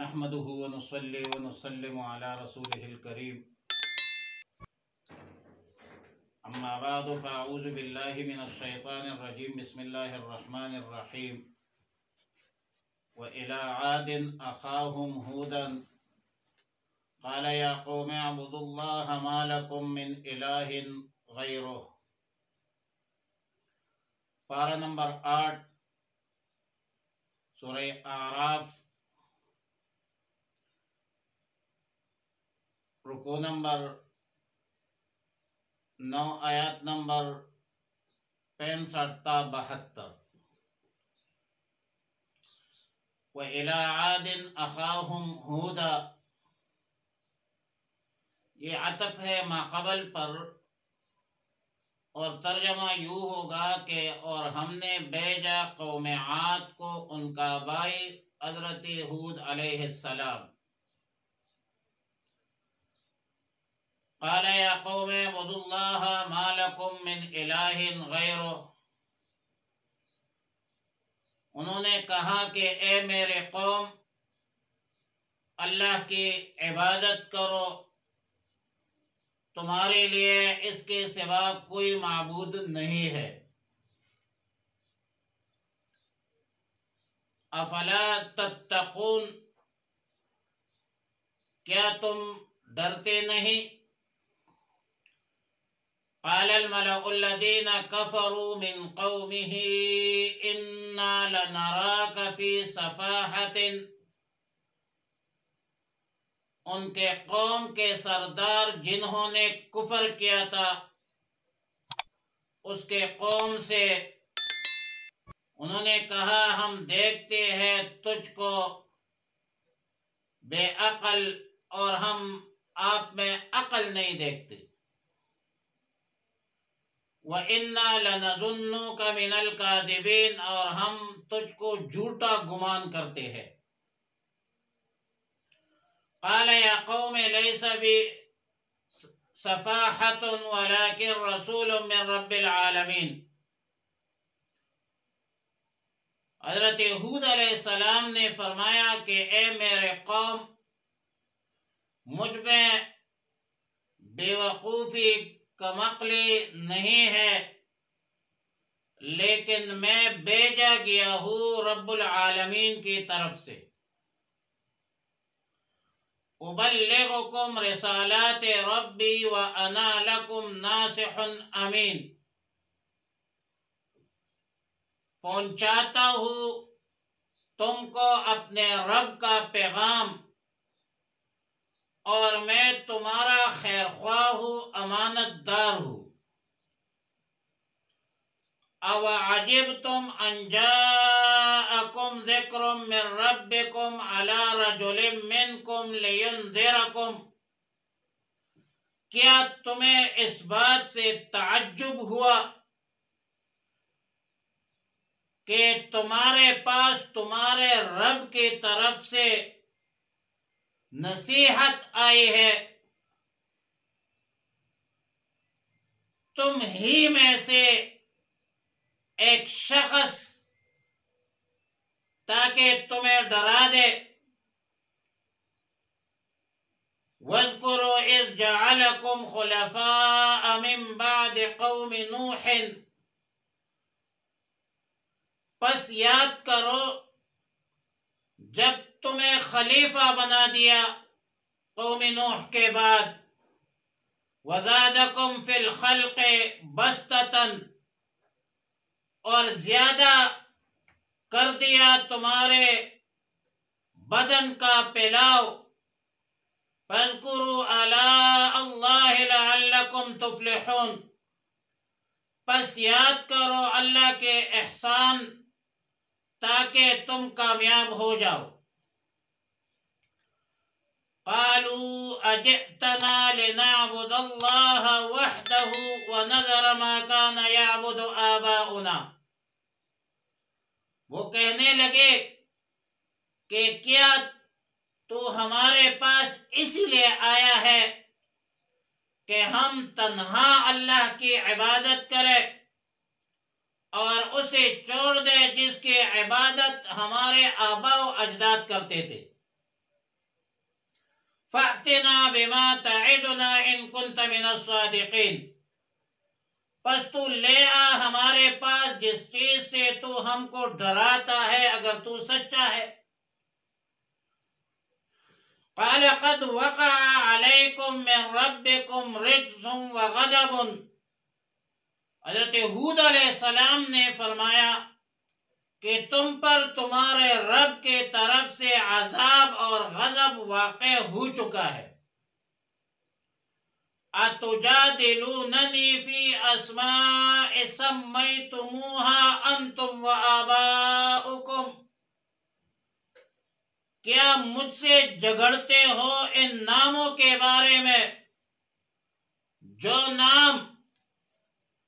نحمده ونصلي ونسلم على رسوله الكريم أما بعد فأعوذ بالله من الشيطان الرجيم بسم الله الرحمن الرحيم وإلى عاد أخاهم هودا قال يا قوم اعبدوا الله ما لكم من إله غيره پارہ نمبر 8 سورہ اعراف رکوع نمبر 9 آیات نمبر 65 تا 72 وَإِلَىٰ عَادٍ أَخَاهُمْ هُودًا، یہ عطف ہے ما قبل پر اور ترجمہ یوں ہوگا کہ اور ہم نے بھیجا قوم عاد کو ان کا بھائی حضرت ہود علیہ السلام۔ قال یا قوم اعبدوا اللہ ما لکم من الہ غیرہ، انہوں نے کہا کہ اے میرے قوم اللہ کی عبادت کرو، تمہارے لیے اس کے سوا کوئی معبود نہیں ہے۔ افلا تتقون، کیا تم ڈرتے نہیں؟ قال الملأ الذين كفروا من قومه إنا لنراك في سفاهة، ان کے قوم کے سردار جنہوں نے کفر کیا تھا اس کے قوم سے انہوں نے کہا ہم دیکھتے ہیں تجھ کو بے عقل اور ہم آپ میں عقل نہیں دیکھتے۔ وَإِنَّا لَنَظُنُّكَ مِنَ الْكَاذِبِينَ، اور ہم تجھ کو جھوٹا گمان کرتے ہیں۔ قال یا قوم لیس بی سفاحۃ ولکن رسول من رب العالمین، حضرت ہود علیہ السلام نے فرمایا کہ اے میرے قوم، مجھ میں بے وقوفی کمعقلی نہیں ہے، لیکن میں بھیجا گیا ہوں رب العالمین کی طرف سے۔ ابلغکم رسالات ربی وانا لکم ناصح امین، پہنچاتا ہوں تم کو اپنے رب کا پیغام اور میں تمہارا خیر خواہ ہوں، امانت دار ہوں۔ او عجبتم ان جاءکم ذکر من ربکم علی رجل منکم لینذرکم، کیا تمہیں اس بات سے تعجب ہوا کہ تمہارے پاس تمہارے رب کی طرف سے نصیحت آئی ہے؟ تم ہی میں سے ایک شخص تاکہ تمہیں ڈرا دے۔ وَاذْكُرُوا إِذْ جَعَلَكُمْ خُلَفَاءَ مِنْ بَعْدِ قَوْمِ نُوحٍ، پس یاد کرو جب تمہیں خلیفہ بنا دیا قوم نوح کے بعد۔ وَزَادَكُمْ فِي الْخَلْقِ بَسْطَةً، اور زیادہ کر دیا تمہارے بدن کا پھیلاؤ۔ فَاذْكُرُوا آلَاءَ اللَّهِ لَعَلَّكُمْ تُفْلِحُونَ، پس یاد کرو اللہ کے احسان تاکہ تم کامیاب ہو جاؤ۔ قالوا اجئتنا لنعبد اللہ وحدہ ونذر ما كان يعبد آباؤنا، وہ کہنے لگے کہ کیا تو ہمارے پاس اسی لیے آیا ہے کہ ہم تنہا اللہ کی عبادت کریں اور اسے چھوڑ دے جس کی عبادت ہمارے آباء و اجداد کرتے تھے۔ فَأْتِنَا بِمَا تَعِدُنَا إِن كُنْتَ مِنَ الصَّادِقِينَ، پس تو لے آ ہمارے پاس جس چیز سے تو ہم کو ڈراتا ہے اگر تو سچا ہے۔ قَالَ قَدْ وَقَعَ عَلَيْكُم مِّن رَّبِّكُمْ رِجْسٌ وَغَضَبٌ، حضرت ہود علیہ السلام نے فرمایا کہ تم پر تمہارے رب کے طرف سے عذاب اور غضب واقع ہو چکا ہے۔ أَتُجَادِلُونَنِي فِي أَسْمَاءٍ سَمَّيْتُمُوهَا أَنْتُمْ وَآبَاؤُكُمْ، کیا مجھ سے جھگڑتے ہو ان ناموں کے بارے میں جو نام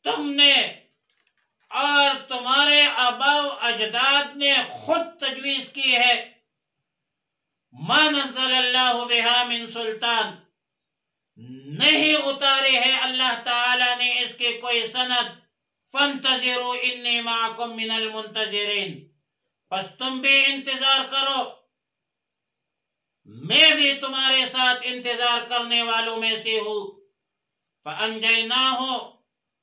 تم نے اور تمہارے آباء و اجداد نے خود تجویز کی ہے؟ ما نزل اللہ بہا من سلطان، نہیں اتارے ہے اللہ تعالی نے اس کے کوئی سند۔ فانتظروا انی معکم من المنتظرین، پس تم بھی انتظار کرو، میں بھی تمہارے ساتھ انتظار کرنے والوں میں سے ہوں۔ فَأَنْجَيْنَاهُ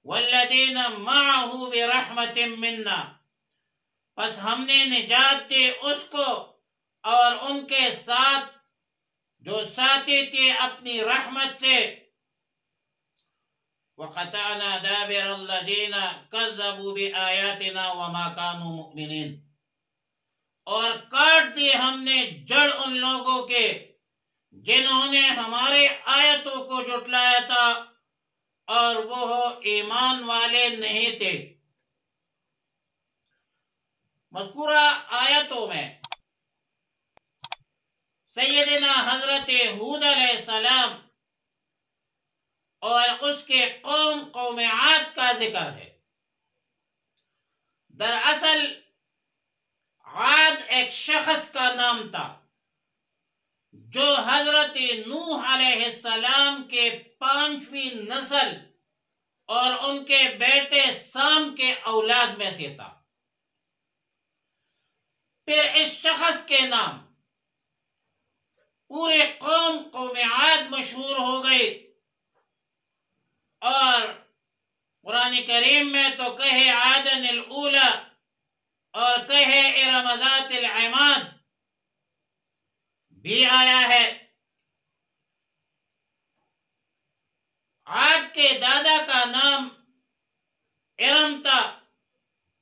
وَالَّذِينَ مَعَهُ بِرَحْمَةٍ مِّنَّا، پس ہم نے نجات دی اس کو اور ان کے ساتھ جو ساتھی تھے اپنی رحمت سے۔ وَقَطَعْنَا دَابِرَ الَّذِينَ كَذَّبُوا بِآيَاتِنَا وَمَا كَانُوا مُؤْمِنِينَ، اور کاٹ دی ہم نے جڑ ان لوگوں کے جنہوں نے ہمارے آیتوں کو جھٹلایا تھا اور وہ ایمان والے نہیں تھے۔ مذکورہ آیتوں میں سیدنا حضرت ہود علیہ السلام اور اس کے قوم عاد کا ذکر ہے۔ دراصل عاد ایک شخص کا نام تھا جو حضرت نوح علیہ السلام کے 5ویں نسل اور ان کے بیٹے سام کے اولاد میں سے تھا۔ پھر اس شخص کے نام پورے قوم عاد مشہور ہو گئی، اور قرآن کریم میں تو کہے عادن الاولی اور کہے ارم ذات العماد بھی آیا ہے۔ عاد کے دادا کا نام ارم تھا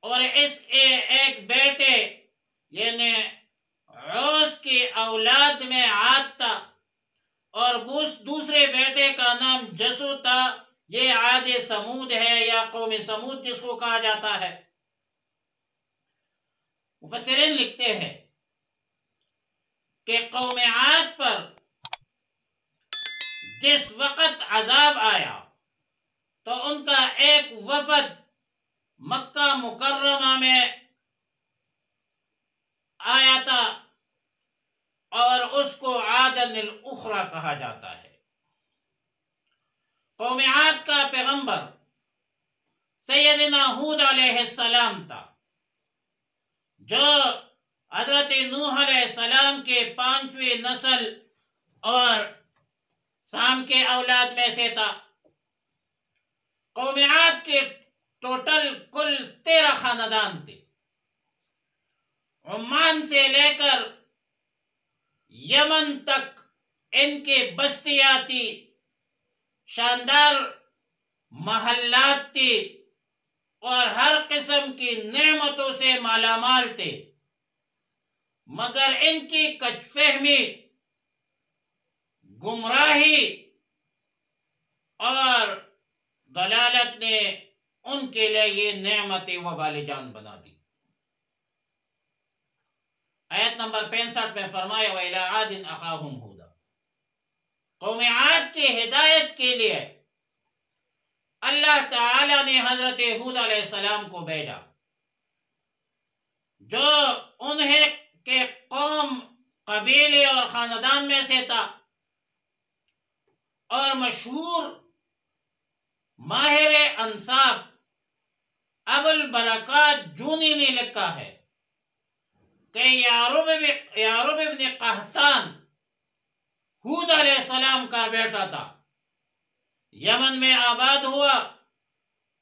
اور اس کے ایک بیٹے یعنی عوز کی اولاد میں عاد تھا، اور دوسرے بیٹے کا نام جسو تھا۔ یہ عاد سمود ہے یا قوم سمود جس کو کہا جاتا ہے۔ مفسرین لکھتے ہیں کہ قوم عاد پر جس وقت عذاب آیا تو ان کا ایک وفد مکہ مکرمہ میں آیا تھا اور اس کو عادن الاخری کہا جاتا ہے۔ قوم عاد کا پیغمبر سیدنا ہود علیہ السلام تھا جو حضرت نوح علیہ السلام کے 5ویں نسل اور سام کے اولاد میں سے تھا۔ قوم عاد کے ٹوٹل کل 13 خاندان تھے۔ عمان سے لے کر یمن تک ان کی بستیاں تھی، شاندار محلات تھی اور ہر قسم کی نعمتوں سے مالا مال تھے، مگر ان کی کج فہمی، گمراہی اور ضلالت نے ان کے لیے یہ نعمت وبال جان بنا دی۔ آیت نمبر 65 میں فرمایا وَإِلَىٰ عَادٍ أَخَاهُمْ هُودًا، قوم عاد کی ہدایت کے لیے اللہ تعالی نے حضرت ہود علیہ السلام کو بھیجا، جو انہیں کے قوم، قبیلے اور خاندان میں سے تھا، اور مشہور ماہر انساب ابو البرکات جونی نے لکھا ہے کہ یعرب ابن قحطان ہود علیہ السلام کا بیٹا تھا، یمن میں آباد ہوا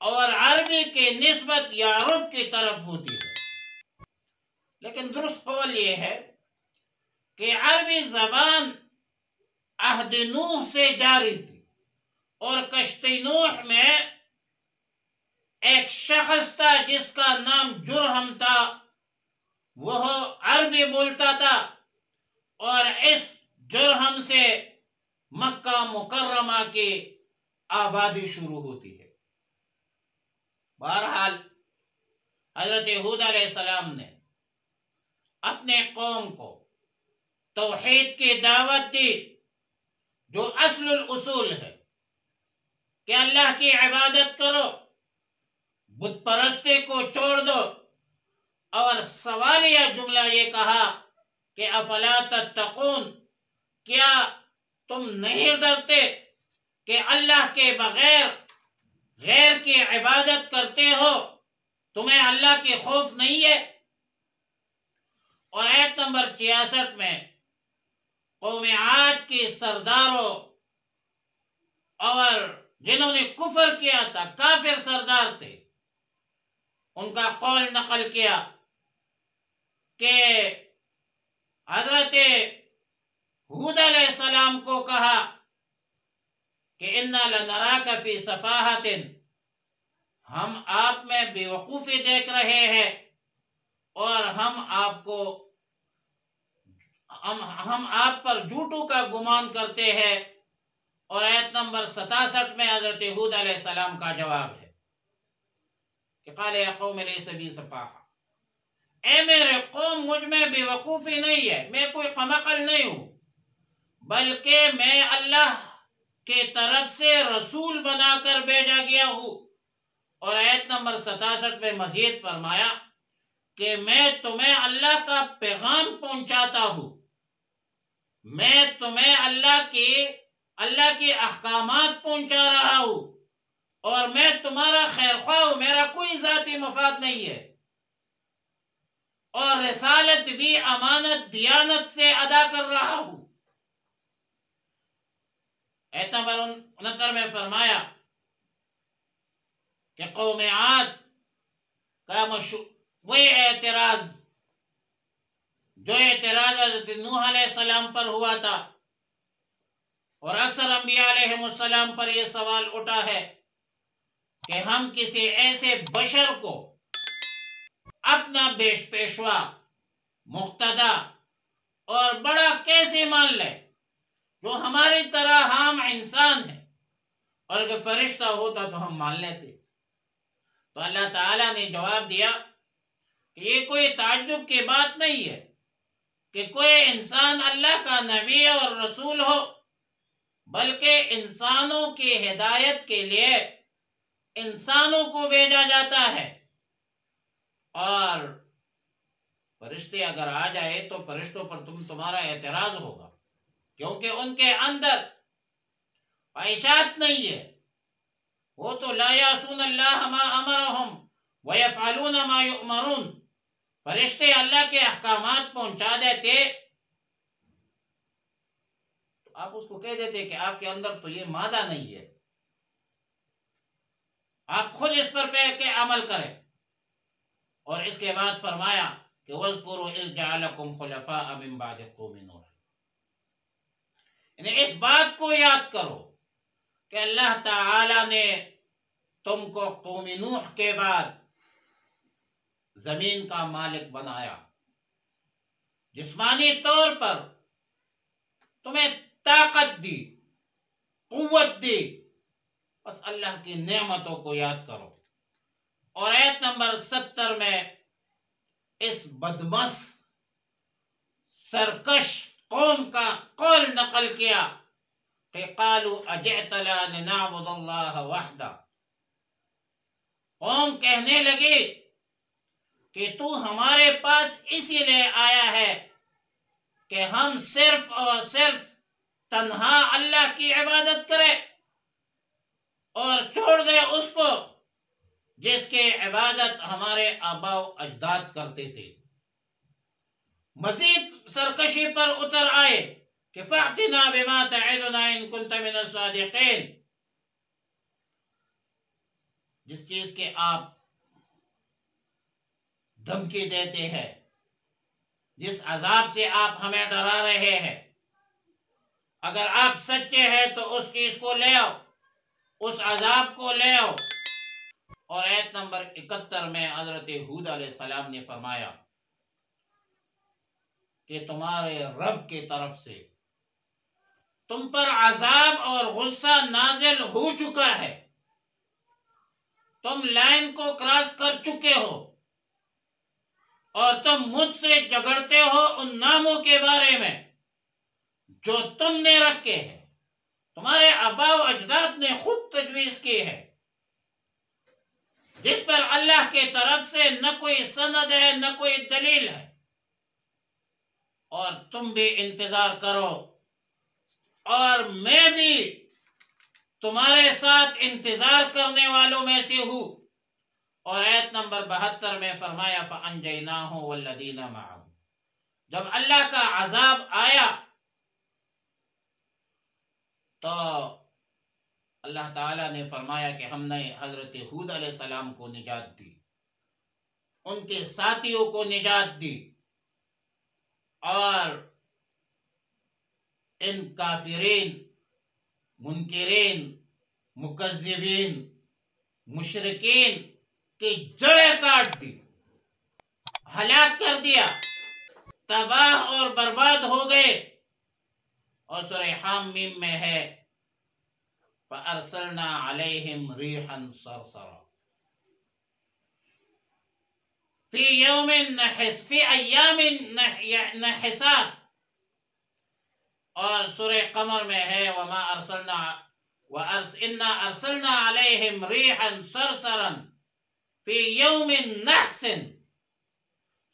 اور عربی کی نسبت یعرب کی طرف ہوتی ہے، لیکن درست قول یہ ہے کہ عربی زبان عہد نوح سے جاری تھی، اور کشتی نوح میں ایک شخص تھا جس کا نام جرہم تھا، وہ عربی بولتا تھا، اور اس جرہم سے مکہ مکرمہ کی آبادی شروع ہوتی ہے۔ بہرحال حضرت ہود علیہ السلام نے اپنے قوم کو توحید کی دعوت دی، جو اصل الاصول ہے کہ اللہ کی عبادت کرو، بت پرستی کو چھوڑ دو، اور سوالیہ جملہ یہ کہا کہ افلا تتقون، کیا تم نہیں ڈرتے کہ اللہ کے بغیر غیر کی عبادت کرتے ہو، تمہیں اللہ کی خوف نہیں ہے؟ اور آیت نمبر 66 میں قوم عاد کی سرداروں اور جنہوں نے کفر کیا تھا، کافر سردار تھے، ان کا قول نقل کیا کہ حضرت ہود علیہ السلام کو کہا کہ انا لنراک فی سفاہۃ، ہم آپ میں بے وقوفی دیکھ رہے ہیں، اور ہم آپ پر جھوٹوں کا گمان کرتے ہیں۔ اور آیت نمبر 67 میں حضرت ہود علیہ السلام کا جواب ہے کہ قال یا قوم لیس بی سفاہہ، اے میرے قوم، مجھ میں بے وقوفی نہیں ہے، میں کوئی قمقل نہیں ہوں، بلکہ میں اللہ کی طرف سے رسول بنا کر بھیجا گیا ہوں۔ اور آیت نمبر 67 میں مزید فرمایا کہ میں تمہیں اللہ کا پیغام پہنچاتا ہوں، میں تمہیں اللہ کی احکامات پہنچا رہا ہوں، اور میں تمہارا خیر خواہ ہوں، میرا کوئی ذاتی مفاد نہیں ہے، اور رسالت بھی امانت دیانت سے ادا کر رہا ہوں۔ آیت نمبر 69 میں فرمایا کہ قوم عاد کا وہی اعتراض جو اعتراض حضرت نوح علیہ السلام پر ہوا تھا، اور اکثر انبیاء علیہ السلام پر یہ سوال اٹھا ہے کہ ہم کسی ایسے بشر کو اپنا پیشوا، مقتدا اور بڑا کیسے مان لے جو ہماری طرح عام انسان ہے، اور اگر فرشتہ ہوتا تو ہم مان لیتے۔ تو اللہ تعالیٰ نے جواب دیا کہ یہ کوئی تعجب کی بات نہیں ہے کہ کوئی انسان اللہ کا نبی اور رسول ہو، بلکہ انسانوں کی ہدایت کے لیے انسانوں کو بھیجا جاتا ہے، اور فرشتے اگر آ جائے تو فرشتوں پر تمہارا اعتراض ہوگا، کیونکہ ان کے اندر خواہشات نہیں ہے، وہ تو لا یعصون اللہ ما امرہم ویفعلون ما یؤمرون، فرشتے اللہ کے احکامات پہنچا دیتے، تو آپ اس کو کہہ دیتے کہ آپ کے اندر تو یہ مادہ نہیں ہے، آپ خود اس پر کے عمل کریں۔ اور اس کے بعد فرمایا کہ وَاذْكُرُوا إِذْ جَعَلَكُمْ خُلَفَاءَ مِنْ بَعْدِ قَوْمِ نُوحٍ، یعنی اس بات کو یاد کرو کہ اللہ تعالی نے تم کو قوم نوح کے بعد زمین کا مالک بنایا، جسمانی طور پر تمہیں طاقت دی، قوت دی، بس اللہ کی نعمتوں کو یاد کرو۔ اور آیت نمبر 70 میں اس بدمس سرکش قوم کا قول نقل کیا کہ قالوا اجئتنا لنعبد اللہ وحدہ، قوم کہنے لگی کہ تو ہمارے پاس اسی لیے آیا ہے کہ ہم صرف اور صرف تنہا اللہ کی عبادت کرے، اور چھوڑ دے اس کو جس کی عبادت ہمارے آباء و اجداد کرتے تھے۔ مزید سرکشی پر اتر آئے کہ فَأْتِنَا بِمَا تَعِدُنَا إِن كُنْتَ مِنَ الصَّادِقِينَ، جس چیز کے آپ دھمکی دیتے ہیں، جس عذاب سے آپ ہمیں ڈرا رہے ہیں، اگر آپ سچے ہیں تو اس چیز کو لے آؤ، اس عذاب کو لے آؤ۔ اور آیت نمبر 71 میں حضرت ہود علیہ السلام نے فرمایا کہ تمہارے رب کی طرف سے تم پر عذاب اور غصہ نازل ہو چکا ہے، تم لائن کو کراس کر چکے ہو، اور تم مجھ سے جھگڑتے ہو ان ناموں کے بارے میں جو تم نے رکھے ہیں، تمہارے آباء و اجداد نے خود تجویز کی ہے، جس پر اللہ کی طرف سے نہ کوئی سند ہے نہ کوئی دلیل ہے، اور تم بھی انتظار کرو اور میں بھی تمہارے ساتھ انتظار کرنے والوں میں سے ہوں۔ اور آیت نمبر 72 میں فرمایا فَأَنْجَيْنَاهُ وَالَّذِينَ مَعَهُ، جب اللہ کا عذاب آیا تو اللہ تعالیٰ نے فرمایا کہ ہم نے حضرت ہود علیہ السلام کو نجات دی، ان کے ساتھیوں کو نجات دی، اور ان کافرین، منکرین، مکذبین، مشرکین کی جڑیں کاٹ دی، ہلاک کر دیا، تباہ اور برباد ہو گئے۔ اور سورہ حامیم میں ہے فَأَرْسَلْنَا عَلَيْهِمْ رِيحًا صَرْصَرًا فی ایام نحسات، اور سورہ قمر میں ہے وَمَا أَرْسَلْنَا إِنَّا أَرْسَلْنَا عَلَيْهِمْ رِيحًا صَرْصَرًا فی یوم نحس،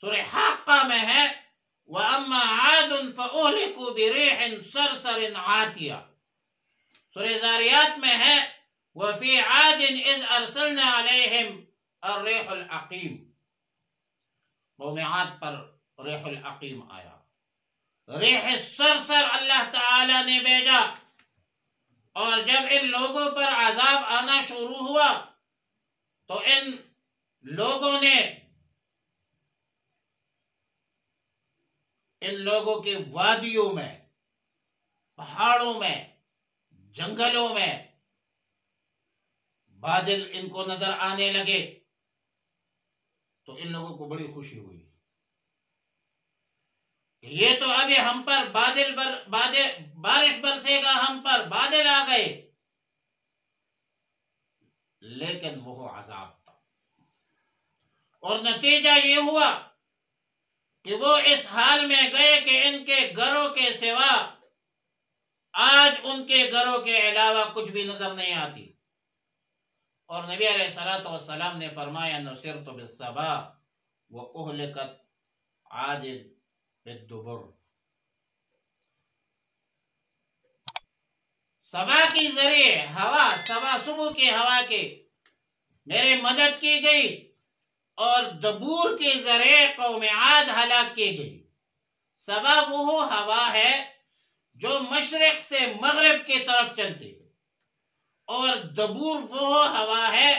سورہ حاقہ میں ہے وَأَمَّا عَادٌ فَأُهْلِكُوا بِرِيحٍ صَرْصَرٍ عَاتِيَةٍ، سورہ زاریات میں ہے وَفِي عَادٍ إِذْ أَرْسَلْنَا عَلَيْهِمْ الرِّيحَ الْعَقِيمَ، قوم عاد پر ریح العقیم آیا، ریح صرصر اللہ تعالی نے بھیجا، اور جب ان لوگوں پر عذاب آنا شروع ہوا تو ان لوگوں نے ان لوگوں کے وادیوں میں، پہاڑوں میں، جنگلوں میں بادل ان کو نظر آنے لگے، تو ان لوگوں کو بڑی خوشی ہوئی کہ یہ تو ابھی ہم پر بارش برسے گا، ہم پر بادل آ گئے، لیکن وہ عذاب تھا، اور نتیجہ یہ ہوا کہ وہ اس حال میں گئے کہ ان کے گھروں کے سوا آج ان کے گھروں کے علاوہ کچھ بھی نظر نہیں آتی۔ اور نبی علیہ الصلوۃ والسلام نے فرمایا نصرت بالصبا واہلکت عاد بالدبر، صبا کی ذریعے ہوا، صبا صبح کی ہوا کے میری مدد کی گئی، اور دبور کے ذریعے قوم عاد ہلاک کی گئی۔ صبا وہ ہوا ہے جو مشرق سے مغرب کی طرف چلتی ہے، اور دبور وہ ہوا ہے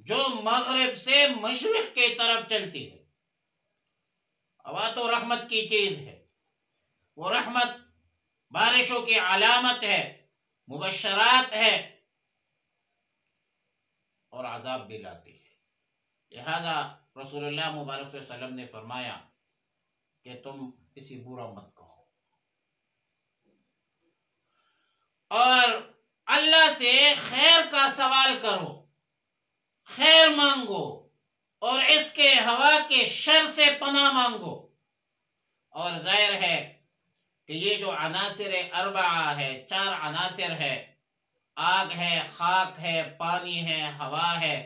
جو مغرب سے مشرق کی طرف چلتی ہے۔ ہوا تو رحمت کی چیز ہے، وہ رحمت بارشوں کی علامت ہے، مبشرات ہے، اور عذاب بھی لاتی ہے۔ لہذا رسول اللہ مبارک صلی اللہ علیہ وسلم نے فرمایا کہ تم کسی برا مت کہو، اور اللہ سے خیر کا سوال کرو، خیر مانگو، اور اس کے ہوا کے شر سے پناہ مانگو۔ اور ظاہر ہے کہ یہ جو عناصر اربعہ ہے، 4 عناصر ہے، آگ ہے، خاک ہے، پانی ہے، ہوا ہے،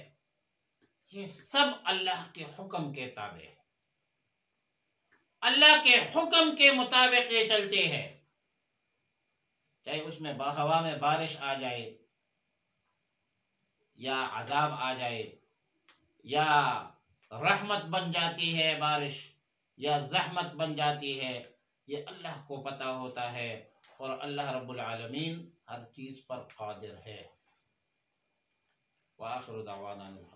یہ سب اللہ کے حکم کے تابع ہے، اللہ کے حکم کے مطابق یہ چلتے ہیں، چاہے اس میں ہوا میں بارش آ جائے، یا عذاب آ جائے، یا رحمت بن جاتی ہے بارش، یا زحمت بن جاتی ہے، یہ اللہ کو پتہ ہوتا ہے، اور اللہ رب العالمین ہر چیز پر قادر ہے۔ وآخر دعوانا الحمد